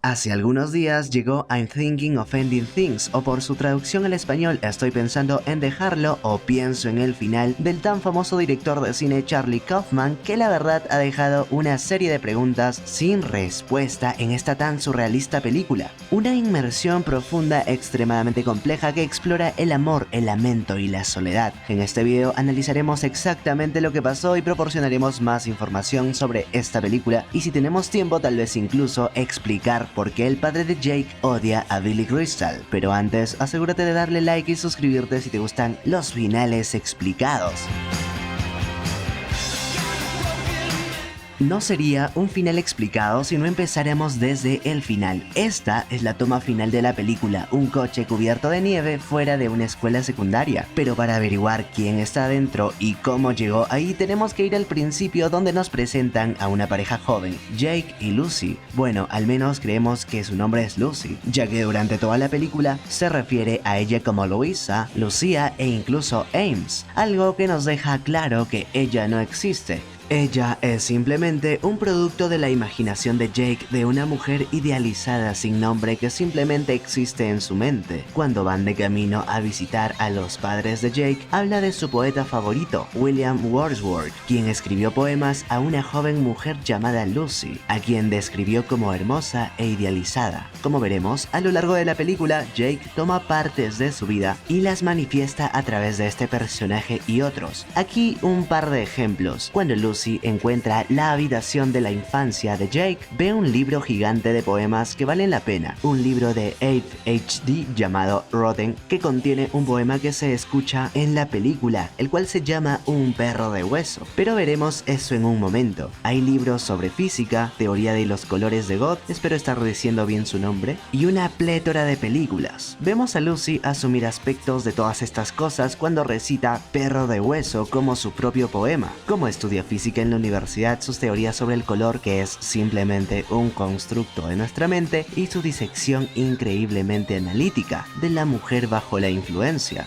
Hace algunos días llegó I'm Thinking of Ending Things, o por su traducción al español Estoy pensando en dejarlo o Pienso en el final, del tan famoso director de cine Charlie Kaufman, que la verdad ha dejado una serie de preguntas sin respuesta en esta tan surrealista película. Una inmersión profunda extremadamente compleja que explora el amor, el lamento y la soledad. En este video analizaremos exactamente lo que pasó y proporcionaremos más información sobre esta película, y si tenemos tiempo tal vez incluso explicar por qué el padre de Jake odia a Billy Crystal. Pero antes, asegúrate de darle like y suscribirte si te gustan los finales explicados. No sería un final explicado si no empezáramos desde el final. Esta es la toma final de la película, un coche cubierto de nieve fuera de una escuela secundaria. Pero para averiguar quién está adentro y cómo llegó ahí, tenemos que ir al principio, donde nos presentan a una pareja joven, Jake y Lucy. Bueno, al menos creemos que su nombre es Lucy, ya que durante toda la película se refiere a ella como Louisa, Lucía e incluso Ames, algo que nos deja claro que ella no existe. Ella es simplemente un producto de la imaginación de Jake, de una mujer idealizada sin nombre que simplemente existe en su mente. Cuando van de camino a visitar a los padres de Jake, habla de su poeta favorito, William Wordsworth, quien escribió poemas a una joven mujer llamada Lucy, a quien describió como hermosa e idealizada. Como veremos, a lo largo de la película, Jake toma partes de su vida y las manifiesta a través de este personaje y otros. Aquí un par de ejemplos. Cuando Lucy encuentra la habitación de la infancia de Jake, ve un libro gigante de poemas que valen la pena, un libro de ADHD llamado Rotten, que contiene un poema que se escucha en la película, el cual se llama Un perro de hueso, pero veremos eso en un momento. Hay libros sobre física, teoría de los colores de God, espero estar diciendo bien su nombre, y una plétora de películas. Vemos a Lucy asumir aspectos de todas estas cosas cuando recita Perro de hueso como su propio poema. Como estudia física en la universidad, sus teorías sobre el color, que es simplemente un constructo de nuestra mente, y su disección increíblemente analítica de la mujer bajo la influencia.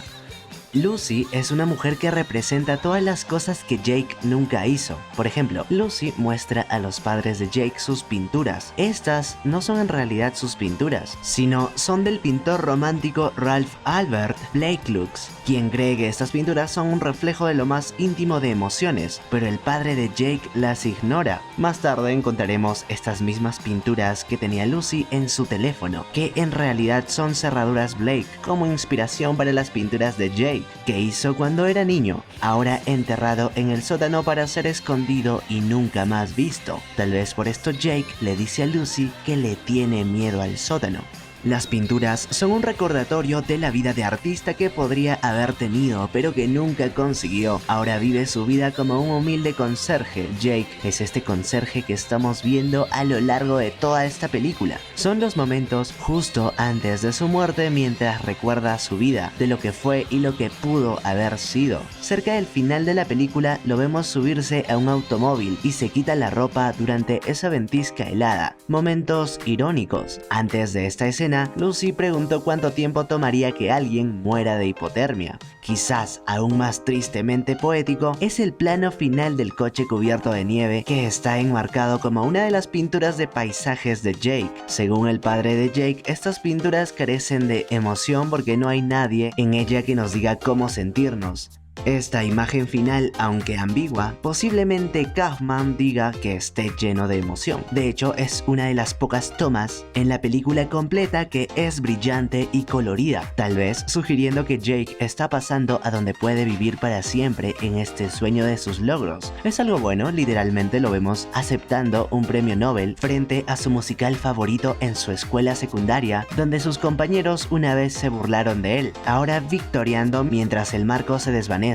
Lucy es una mujer que representa todas las cosas que Jake nunca hizo. Por ejemplo, Lucy muestra a los padres de Jake sus pinturas. Estas no son en realidad sus pinturas, sino son del pintor romántico Ralph Albert Blakely, quien cree que estas pinturas son un reflejo de lo más íntimo de emociones, pero el padre de Jake las ignora. Más tarde encontraremos estas mismas pinturas que tenía Lucy en su teléfono, que en realidad son cerraduras Blake, como inspiración para las pinturas de Jake, que hizo cuando era niño, ahora enterrado en el sótano para ser escondido y nunca más visto. Tal vez por esto Jake le dice a Lucy que le tiene miedo al sótano. Las pinturas son un recordatorio de la vida de artista que podría haber tenido, pero que nunca consiguió. Ahora vive su vida como un humilde conserje. Jake es este conserje que estamos viendo a lo largo de toda esta película. Son los momentos justo antes de su muerte, mientras recuerda su vida, de lo que fue y lo que pudo haber sido. Cerca del final de la película lo vemos subirse a un automóvil y se quita la ropa durante esa ventisca helada. Momentos irónicos. Antes de esta escena, Lucy preguntó cuánto tiempo tomaría que alguien muera de hipotermia. Quizás aún más tristemente poético es el plano final del coche cubierto de nieve, que está enmarcado como una de las pinturas de paisajes de Jake. Según el padre de Jake, estas pinturas carecen de emoción porque no hay nadie en ella que nos diga cómo sentirnos. Esta imagen final, aunque ambigua, posiblemente Kaufman diga que esté lleno de emoción. De hecho, es una de las pocas tomas en la película completa que es brillante y colorida, tal vez sugiriendo que Jake está pasando a donde puede vivir para siempre en este sueño de sus logros. Es algo bueno, literalmente lo vemos aceptando un premio Nobel frente a su musical favorito en su escuela secundaria, donde sus compañeros una vez se burlaron de él, ahora victoriando mientras el marco se desvanece.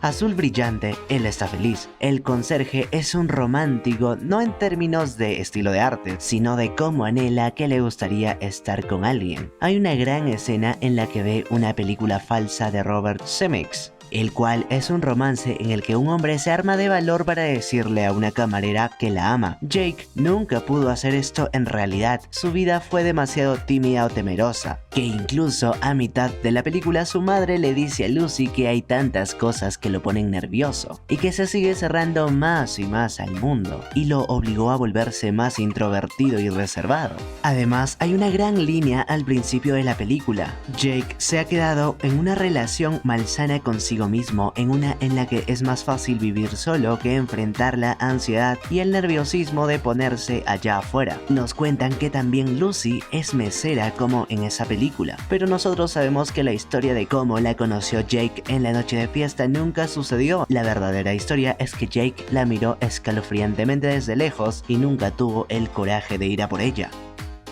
Azul brillante, él está feliz. El conserje es un romántico, no en términos de estilo de arte, sino de cómo anhela que le gustaría estar con alguien. Hay una gran escena en la que ve una película falsa de Robert Zemeckis, el cual es un romance en el que un hombre se arma de valor para decirle a una camarera que la ama. Jake nunca pudo hacer esto en realidad, su vida fue demasiado tímida o temerosa, que incluso a mitad de la película su madre le dice a Lucy que hay tantas cosas que lo ponen nervioso y que se sigue cerrando más y más al mundo, y lo obligó a volverse más introvertido y reservado. Además, hay una gran línea al principio de la película. Jake se ha quedado en una relación malsana consigo mismo, en una en la que es más fácil vivir solo que enfrentar la ansiedad y el nerviosismo de ponerse allá afuera. Nos cuentan que también Lucy es mesera como en esa película, pero nosotros sabemos que la historia de cómo la conoció Jake en la noche de fiesta nunca sucedió. La verdadera historia es que Jake la miró escalofriantemente desde lejos y nunca tuvo el coraje de ir a por ella.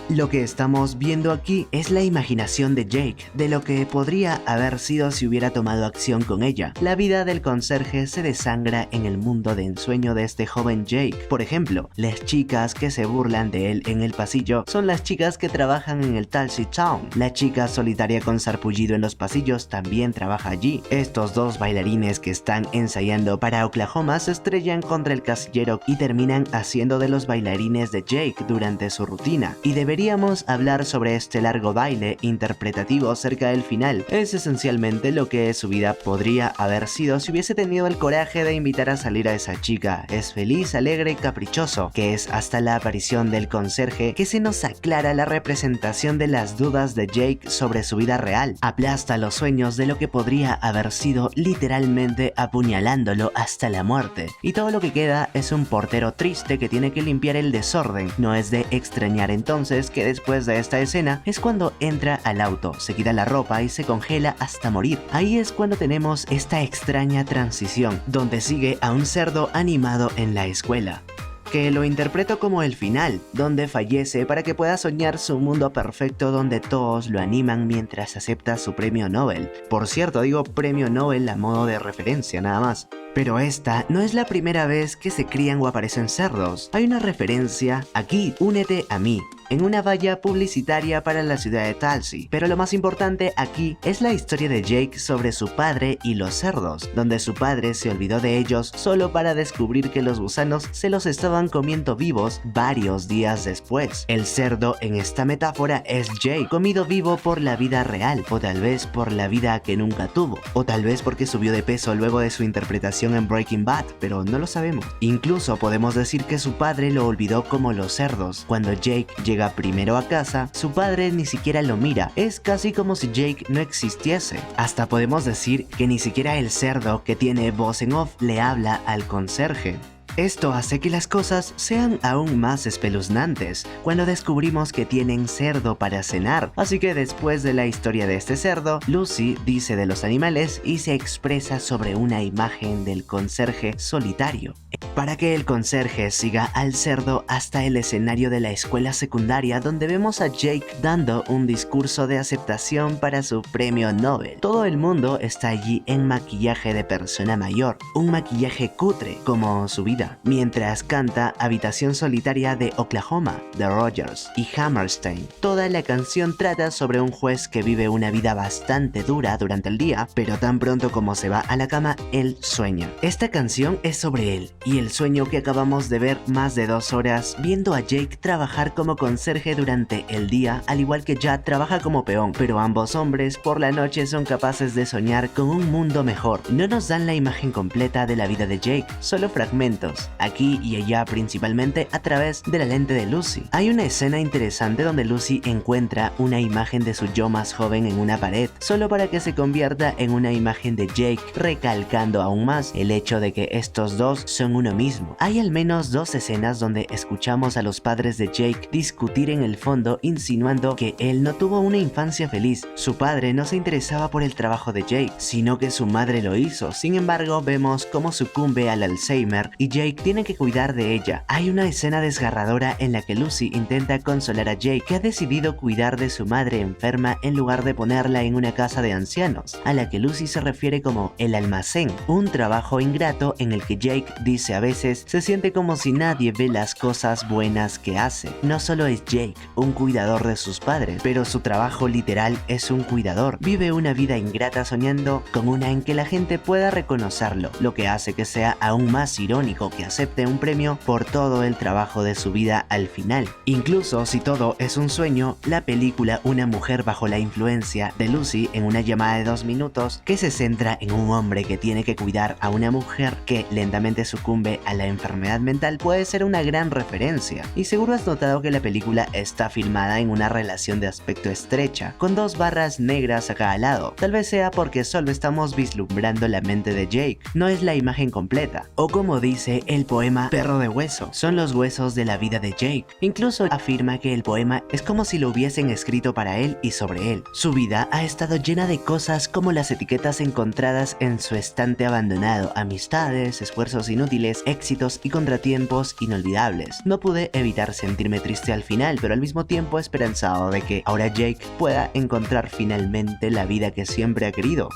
Lo que estamos viendo aquí es la imaginación de Jake, de lo que podría haber sido si hubiera tomado acción con ella. La vida del conserje se desangra en el mundo de ensueño de este joven Jake. Por ejemplo, las chicas que se burlan de él en el pasillo son las chicas que trabajan en el Tulsi Town. La chica solitaria con sarpullido en los pasillos también trabaja allí. Estos dos bailarines que están ensayando para Oklahoma se estrellan contra el casillero y terminan haciendo de los bailarines de Jake durante su rutina. Y deberíamos hablar sobre este largo baile interpretativo cerca del final. Es esencialmente lo que su vida podría haber sido si hubiese tenido el coraje de invitar a salir a esa chica. Es feliz, alegre y caprichoso, que es hasta la aparición del conserje que se nos aclara la representación de las dudas de Jake sobre su vida real. Aplasta los sueños de lo que podría haber sido, literalmente apuñalándolo hasta la muerte. Y todo lo que queda es un portero triste que tiene que limpiar el desorden. No es de extrañar entonces que después de esta escena es cuando entra al auto, se quita la ropa y se congela hasta morir. Ahí es cuando tenemos esta extraña transición, donde sigue a un cerdo animado en la escuela, que lo interpreto como el final, donde fallece para que pueda soñar su mundo perfecto donde todos lo animan mientras acepta su premio Nobel. Por cierto, digo premio Nobel a modo de referencia nada más. Pero esta no es la primera vez que se crían o aparecen cerdos. Hay una referencia aquí, únete a mí, en una valla publicitaria para la ciudad de Tulsi. Pero lo más importante aquí es la historia de Jake sobre su padre y los cerdos, donde su padre se olvidó de ellos solo para descubrir que los gusanos se los estaban comiendo vivos varios días después. El cerdo en esta metáfora es Jake, comido vivo por la vida real, o tal vez por la vida que nunca tuvo, o tal vez porque subió de peso luego de su interpretación en Breaking Bad, pero no lo sabemos. Incluso podemos decir que su padre lo olvidó como los cerdos. Cuando Jake llega primero a casa, su padre ni siquiera lo mira. Es casi como si Jake no existiese. Hasta podemos decir que ni siquiera el cerdo que tiene voz en off le habla al conserje. Esto hace que las cosas sean aún más espeluznantes cuando descubrimos que tienen cerdo para cenar. Así que después de la historia de este cerdo, Lucy dice de los animales y se expresa sobre una imagen del conserje solitario, para que el conserje siga al cerdo hasta el escenario de la escuela secundaria, donde vemos a Jake dando un discurso de aceptación para su premio Nobel. Todo el mundo está allí en maquillaje de persona mayor, un maquillaje cutre como su vida, mientras canta Habitación Solitaria de Oklahoma, de Rodgers y Hammerstein. Toda la canción trata sobre un juez que vive una vida bastante dura durante el día, pero tan pronto como se va a la cama, él sueña. Esta canción es sobre él y el sueño que acabamos de ver más de 2 horas viendo a Jake trabajar como conserje durante el día, al igual que Jad trabaja como peón, pero ambos hombres por la noche son capaces de soñar con un mundo mejor. No nos dan la imagen completa de la vida de Jake, solo fragmentos, aquí y allá, principalmente a través de la lente de Lucy. Hay una escena interesante donde Lucy encuentra una imagen de su yo más joven en una pared, solo para que se convierta en una imagen de Jake, recalcando aún más el hecho de que estos dos son uno mismo. Hay al menos 2 escenas donde escuchamos a los padres de Jake discutir en el fondo, insinuando que él no tuvo una infancia feliz. Su padre no se interesaba por el trabajo de Jake, sino que su madre lo hizo. Sin embargo, vemos cómo sucumbe al Alzheimer y Jake Jake tiene que cuidar de ella. Hay una escena desgarradora en la que Lucy intenta consolar a Jake, que ha decidido cuidar de su madre enferma en lugar de ponerla en una casa de ancianos, a la que Lucy se refiere como el almacén, un trabajo ingrato en el que Jake dice a veces se siente como si nadie ve las cosas buenas que hace. No solo es Jake un cuidador de sus padres, pero su trabajo literal es un cuidador. Vive una vida ingrata soñando con una en que la gente pueda reconocerlo, lo que hace que sea aún más irónico que acepte un premio por todo el trabajo de su vida al final. Incluso si todo es un sueño, la película Una mujer bajo la influencia de Lucy, en una llamada de 2 minutos que se centra en un hombre que tiene que cuidar a una mujer que lentamente sucumbe a la enfermedad mental, puede ser una gran referencia. Y seguro has notado que la película está filmada en una relación de aspecto estrecha, con 2 barras negras a cada lado. Tal vez sea porque solo estamos vislumbrando la mente de Jake, no es la imagen completa. O como dice el poema Perro de Hueso, son los huesos de la vida de Jake. Incluso afirma que el poema es como si lo hubiesen escrito para él y sobre él. Su vida ha estado llena de cosas como las etiquetas encontradas en su estante abandonado, amistades, esfuerzos inútiles, éxitos y contratiempos inolvidables. No pude evitar sentirme triste al final, pero al mismo tiempo esperanzado de que ahora Jake pueda encontrar finalmente la vida que siempre ha querido.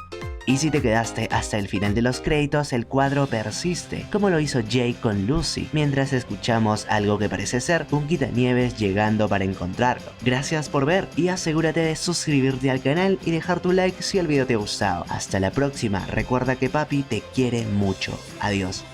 Y si te quedaste hasta el final de los créditos, el cuadro persiste, como lo hizo Jake con Lucy, mientras escuchamos algo que parece ser un quitanieves llegando para encontrarlo. Gracias por ver y asegúrate de suscribirte al canal y dejar tu like si el video te ha gustado. Hasta la próxima, recuerda que papi te quiere mucho. Adiós.